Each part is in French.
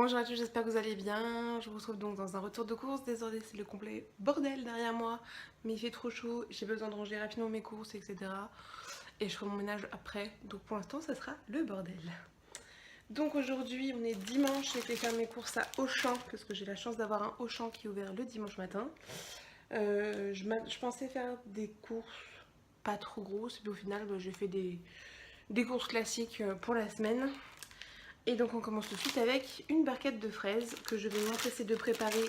Bonjour à tous, j'espère que vous allez bien. Je vous retrouve donc dans un retour de course. Désolée, c'est le complet bordel derrière moi, mais il fait trop chaud, j'ai besoin de ranger rapidement mes courses, etc. Et je ferai mon ménage après, donc pour l'instant ça sera le bordel. Donc aujourd'hui on est dimanche, j'ai été faire mes courses à Auchan, parce que j'ai la chance d'avoir un Auchan qui est ouvert le dimanche matin. Je pensais faire des courses pas trop grosses, mais au final j'ai fait des courses classiques pour la semaine. Et donc on commence tout de suite avec une barquette de fraises que je vais m'empresser de préparer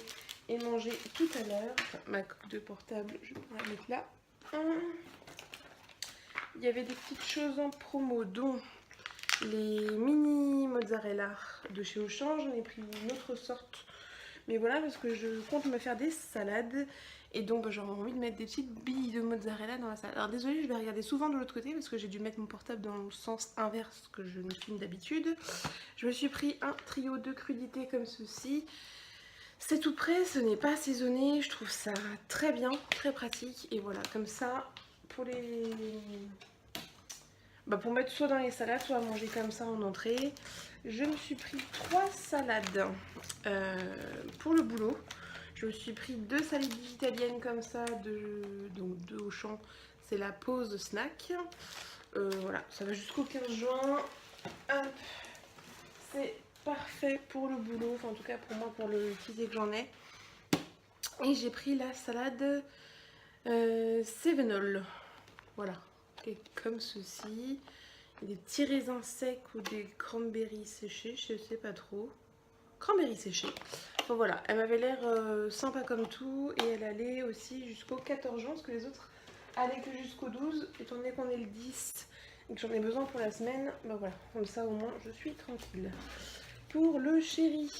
et manger tout à l'heure. Enfin, ma coupe de portable, je vais la mettre là. Il y avait des petites choses en promo, dont les mini mozzarella de chez Auchan. J'en ai pris une autre sorte. Mais voilà, parce que je compte me faire des salades. Et donc j'aurais envie de mettre des petites billes de mozzarella dans la salade. Alors désolée, je vais regarder souvent de l'autre côté parce que j'ai dû mettre mon portable dans le sens inverse que je ne filme d'habitude. Je me suis pris un trio de crudités comme ceci. C'est tout prêt, ce n'est pas assaisonné. Je trouve ça très bien, très pratique. Et voilà, comme ça, pour les... pour mettre soit dans les salades, soit à manger comme ça en entrée. Je me suis pris 3 salades pour le boulot. Je me suis pris 2 salades italiennes comme ça, donc de Auchan. C'est la pause snack. Voilà, ça va jusqu'au 15 juin. C'est parfait pour le boulot, enfin en tout cas pour moi, pour l'utiliser que j'en ai. Et j'ai pris la salade Cévenol. Voilà, qui est comme ceci. Des petits raisins secs ou des cranberries séchés, je sais pas trop. Cranberries séchés. Bon voilà, elle m'avait l'air sympa comme tout et elle allait aussi jusqu'au 14 juin parce que les autres allaient que jusqu'au 12. Étant donné qu'on est le 10 et que j'en ai besoin pour la semaine, ben voilà, comme ça au moins je suis tranquille. Pour le chéri,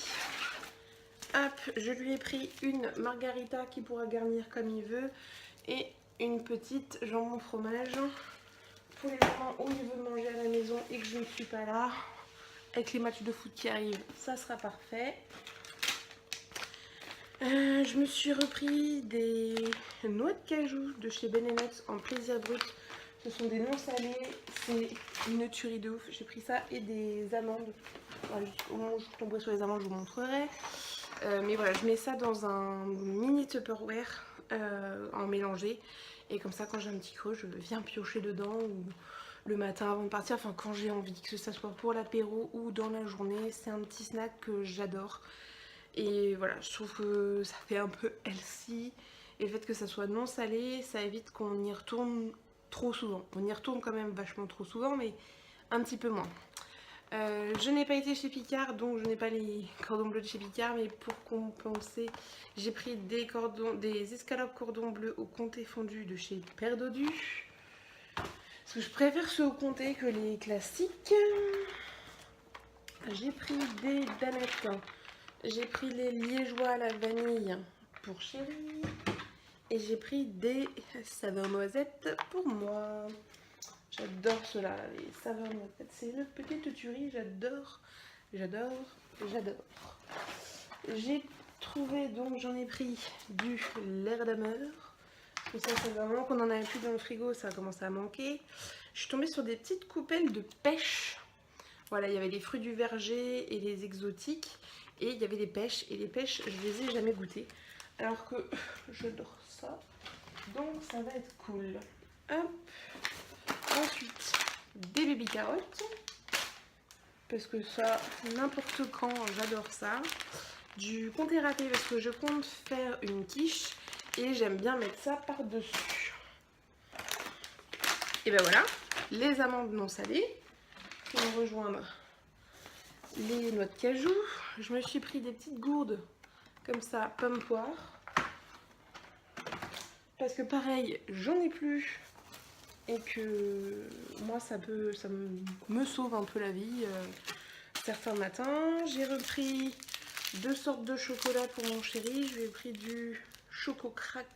hop, je lui ai pris une margarita qui pourra garnir comme il veut et une petite jambon fromage. Pour les moments où il veut manger à la maison et que je ne suis pas là, avec les matchs de foot qui arrivent, ça sera parfait. Je me suis repris des noix de cajou de chez Ben & en plaisir brut. Ce sont des non salés, c'est une tuerie de ouf. J'ai pris ça et des amandes. Voilà, au moment où je tomberai sur les amandes, je vous montrerai. Mais voilà, je mets ça dans un mini Tupperware en mélangé. Et comme ça, quand j'ai un petit creux, je viens piocher dedans ou le matin avant de partir. Enfin, quand j'ai envie, que ce soit pour l'apéro ou dans la journée. C'est un petit snack que j'adore. Et voilà, je trouve que ça fait un peu healthy. Et le fait que ça soit non salé, ça évite qu'on y retourne trop souvent. On y retourne quand même vachement trop souvent, mais un petit peu moins. Je n'ai pas été chez Picard, donc je n'ai pas les cordons bleus de chez Picard, mais pour compenser, j'ai pris des escalopes cordon bleu au comté fondu de chez Père Dodu. Parce que je préfère ceux au comté que les classiques. J'ai pris des danettes. J'ai pris les liégeois à la vanille pour chéri. Et j'ai pris des saveurs noisettes pour moi. J'adore cela, les saveurs noisettes. C'est une petite tuerie, j'adore. J'adore, j'adore. J'ai trouvé, donc j'en ai pris du l'air d'amour. Ça c'est vraiment qu'on en avait plus dans le frigo, ça a commencé à manquer. Je suis tombée sur des petites coupelles de pêche. Voilà, il y avait les fruits du verger et les exotiques. Et il y avait des pêches. Et les pêches, je les ai jamais goûtées. Alors que j'adore ça. Donc ça va être cool. Hop. Ensuite, des baby carottes. Parce que ça, n'importe quand, j'adore ça. Du comté râpé parce que je compte faire une quiche. Et j'aime bien mettre ça par-dessus. Et ben voilà, les amandes non salées. Qui vont rejoindre les noix de cajou. Je me suis pris des petites gourdes comme ça, pomme poire. Parce que pareil, j'en ai plus. Et que moi ça me sauve un peu la vie certains matins. J'ai repris 2 sortes de chocolat pour mon chéri. Je lui ai pris du choco crack.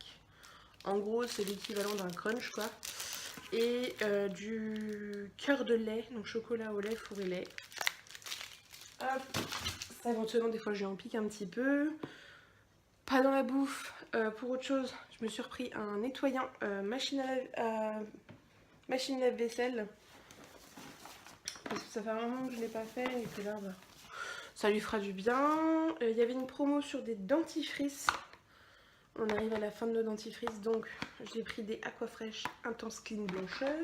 En gros c'est l'équivalent d'un crunch quoi. Et du cœur de lait, donc chocolat au lait, fourré lait. Hop. Ça éventuellement des fois je en pique un petit peu. Pas dans la bouffe. Pour autre chose, je me suis repris un nettoyant machine lave-vaisselle. Parce que ça fait un moment que je ne l'ai pas fait et que là, bah, ça lui fera du bien. Il y avait une promo sur des dentifrices. On arrive à la fin de nos dentifrices, donc j'ai pris des Aquafresh Intense Clean Blancheur.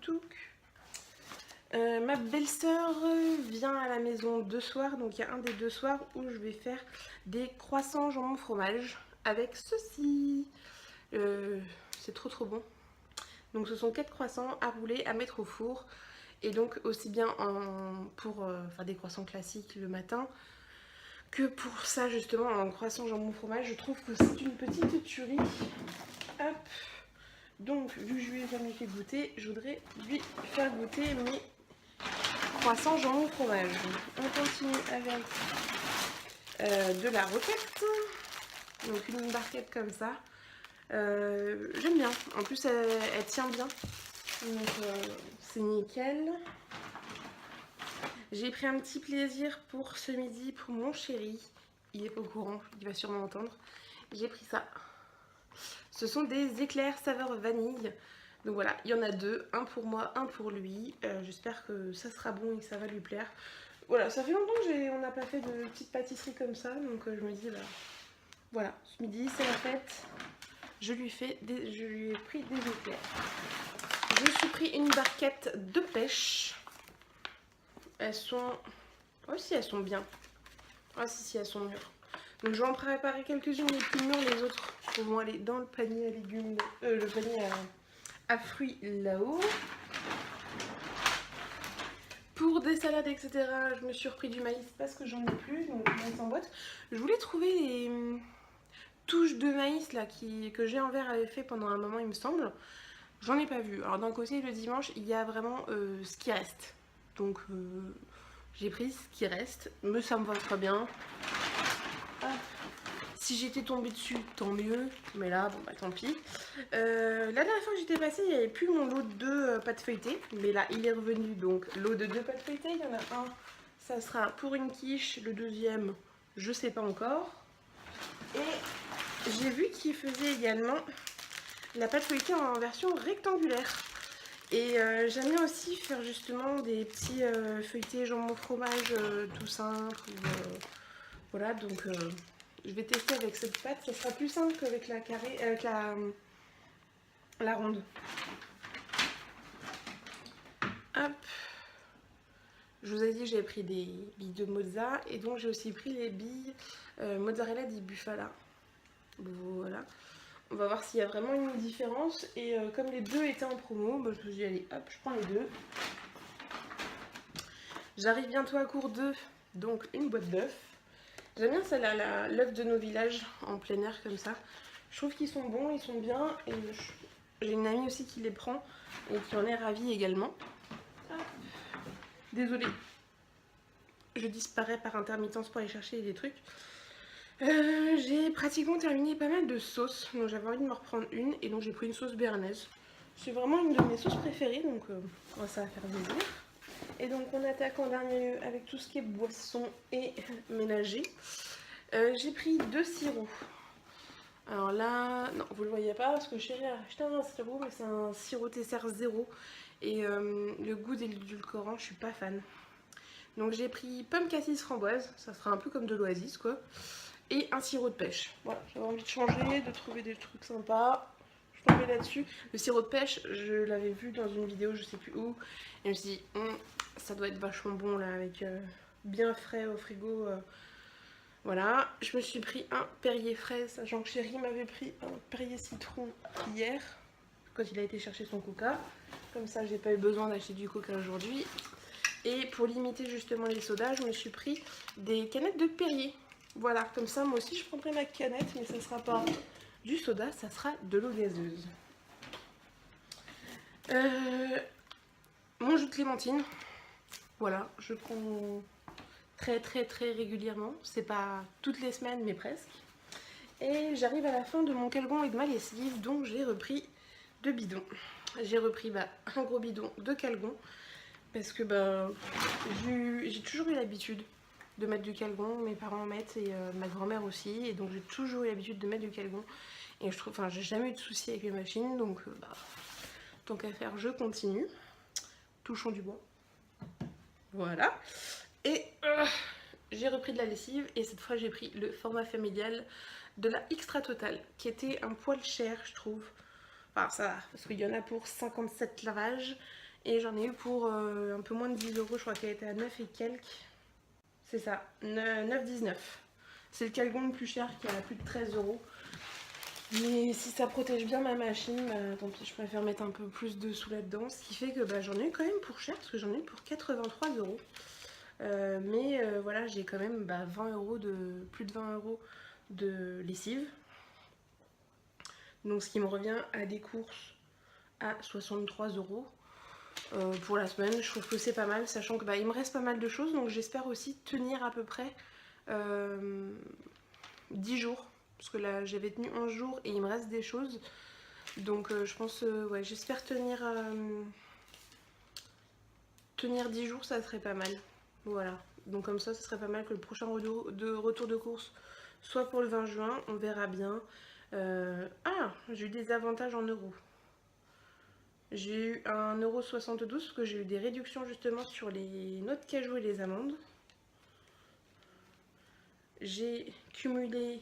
Touc. Ma belle-sœur vient à la maison 2 soirs, donc il y a un des 2 soirs où je vais faire des croissants jambon fromage avec ceci. C'est trop bon. Donc ce sont 4 croissants à rouler, à mettre au four. Et donc aussi bien pour faire des croissants classiques le matin que pour ça justement en croissant jambon fromage. Je trouve que c'est une petite tuerie. Hop. Donc vu que je lui ai jamais fait goûter, je voudrais lui faire goûter mes croissants jambon fromage. On continue avec de la roquette. Donc une barquette comme ça. J'aime bien. En plus elle tient bien. Donc c'est nickel. J'ai pris un petit plaisir pour ce midi pour mon chéri. Il est pas au courant, il va sûrement entendre. J'ai pris ça. Ce sont des éclairs saveur vanille. Donc voilà, il y en a 2, un pour moi, un pour lui. J'espère que ça sera bon et que ça va lui plaire. Voilà, ça fait longtemps qu'on n'a pas fait de petites pâtisseries comme ça. Donc je me dis, bah, voilà, ce midi c'est la fête. Je lui ai pris des éclairs. Je me suis pris une barquette de pêche. Elles sont... Oh si, elles sont bien. Ah si, elles sont mûres. Donc je vais en préparer quelques-unes les plus mûres, les autres vont aller dans le panier à légumes, le panier à fruits là-haut. Pour des salades, etc., je me suis repris du maïs parce que j'en ai plus, donc maïs en boîte. Je voulais trouver les touches de maïs là que j'ai en verre avait fait pendant un moment, il me semble. J'en ai pas vu. Alors d'un côté, le dimanche, il y a vraiment ce qui reste. Donc j'ai pris ce qui reste, mais ça me va très bien. Ah. Si j'étais tombée dessus, tant mieux, mais là, bon bah tant pis. La dernière fois que j'étais passée, il n'y avait plus mon lot de 2 pâtes feuilletées, mais là il est revenu, donc lot de 2 pâtes feuilletées. Il y en a un, ça sera pour une quiche, le deuxième, je sais pas encore. Et j'ai vu qu'il faisait également la pâte feuilletée en version rectangulaire. Et j'aime bien aussi faire justement des petits feuilletés jambon fromage tout simple. Voilà, donc je vais tester avec cette pâte. Ça sera plus simple qu'avec la carrée, avec la ronde. Hop. Je vous ai dit que j'avais pris des billes de mozza et donc j'ai aussi pris les billes mozzarella di bufala. Voilà. On va voir s'il y a vraiment une différence. Et comme les 2 étaient en promo, bah, je me suis dit, allez, hop, je prends les 2. J'arrive bientôt à cours d'œufs, donc une boîte d'œufs. J'aime bien celle-là, l'œuf de nos villages en plein air comme ça. Je trouve qu'ils sont bons, ils sont bien. Et j'ai une amie aussi qui les prend et qui en est ravie également. Désolée, je disparais par intermittence pour aller chercher des trucs. J'ai pratiquement terminé pas mal de sauces, donc j'avais envie de me reprendre une et donc j'ai pris une sauce béarnaise. C'est vraiment une de mes sauces préférées, donc ça va faire plaisir. Et donc on attaque en dernier lieu avec tout ce qui est boisson et ménager. J'ai pris 2 sirops. Alors là, non, vous le voyez pas parce que chérie a acheté un sirop, mais c'est un sirop Tesser 0 et le goût des édulcorants, je suis pas fan. Donc j'ai pris pomme cassis framboise, ça sera un peu comme de l'oasis quoi. Et un sirop de pêche. Voilà, j'avais envie de changer, de trouver des trucs sympas. Je suis tombée là-dessus. Le sirop de pêche, je l'avais vu dans une vidéo, je sais plus où. Et je me suis dit, ça doit être vachement bon là, avec bien frais au frigo. Voilà, je me suis pris un Perrier fraise, sachant que chérie m'avait pris un Perrier citron hier, quand il a été chercher son coca. Comme ça, j'ai pas eu besoin d'acheter du coca aujourd'hui. Et pour limiter justement les sodas, je me suis pris des canettes de Perrier. Voilà, comme ça, moi aussi, je prendrai ma canette, mais ça ne sera pas du soda, ça sera de l'eau gazeuse. Mon jus de clémentine. Voilà, je prends très régulièrement. C'est pas toutes les semaines, mais presque. Et j'arrive à la fin de mon calgon et de ma lessive, donc j'ai repris 2 bidons. J'ai repris un gros bidon de calgon, parce que j'ai toujours eu l'habitude de mettre du calgon, mes parents en mettent et ma grand-mère aussi, et donc j'ai toujours eu l'habitude de mettre du calgon et je trouve, enfin j'ai jamais eu de soucis avec les machines, donc tant qu'à faire je continue, touchons du bois, voilà. Et j'ai repris de la lessive et cette fois j'ai pris le format familial de la Extra Total qui était un poil cher je trouve. Enfin ça va parce qu'il y en a pour 57 lavages et j'en ai eu pour un peu moins de 10 euros, je crois qu'elle était à 9 et quelques. C'est ça, 9,19. C'est le calgon le plus cher qui est à plus de 13 euros. Mais si ça protège bien ma machine, bah, tant pis, je préfère mettre un peu plus de sous là-dedans. Ce qui fait que bah, j'en ai eu quand même pour cher, parce que j'en ai eu pour 83 euros. Mais voilà, j'ai quand même 20 euros plus de 20 euros de lessive. Donc ce qui me revient à des courses à 63 euros pour la semaine. Je trouve que c'est pas mal, sachant que il me reste pas mal de choses. Donc j'espère aussi tenir à peu près 10 jours. Parce que là j'avais tenu 11 jours et il me reste des choses. Donc je pense, ouais, j'espère tenir 10 jours, ça serait pas mal. Voilà, donc comme ça, ce serait pas mal que le prochain retour de course soit pour le 20 juin, on verra bien. Ah, j'ai eu des avantages en euros. J'ai eu 1,72€ parce que j'ai eu des réductions justement sur les noix de cajou et les amandes. J'ai cumulé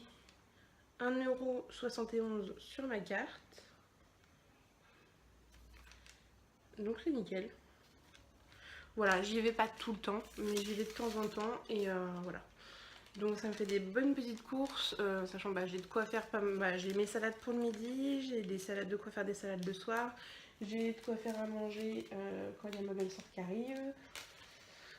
1,71€ sur ma carte. Donc c'est nickel. Voilà, j'y vais pas tout le temps, mais j'y vais de temps en temps et voilà. Donc ça me fait des bonnes petites courses, sachant que j'ai de quoi faire, j'ai mes salades pour le midi, j'ai des salades, de quoi faire des salades le soir, j'ai de quoi faire à manger quand il y a ma belle-sœur qui arrive.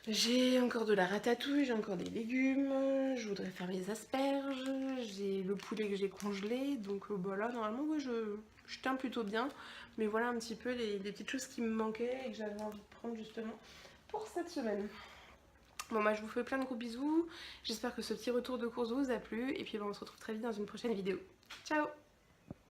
J'ai encore de la ratatouille, j'ai encore des légumes, je voudrais faire mes asperges, j'ai le poulet que j'ai congelé, donc là normalement ouais, je tiens plutôt bien. Mais voilà un petit peu les petites choses qui me manquaient et que j'avais envie de prendre justement pour cette semaine. Bon je vous fais plein de gros bisous, j'espère que ce petit retour de course vous a plu et puis on se retrouve très vite dans une prochaine vidéo. Ciao!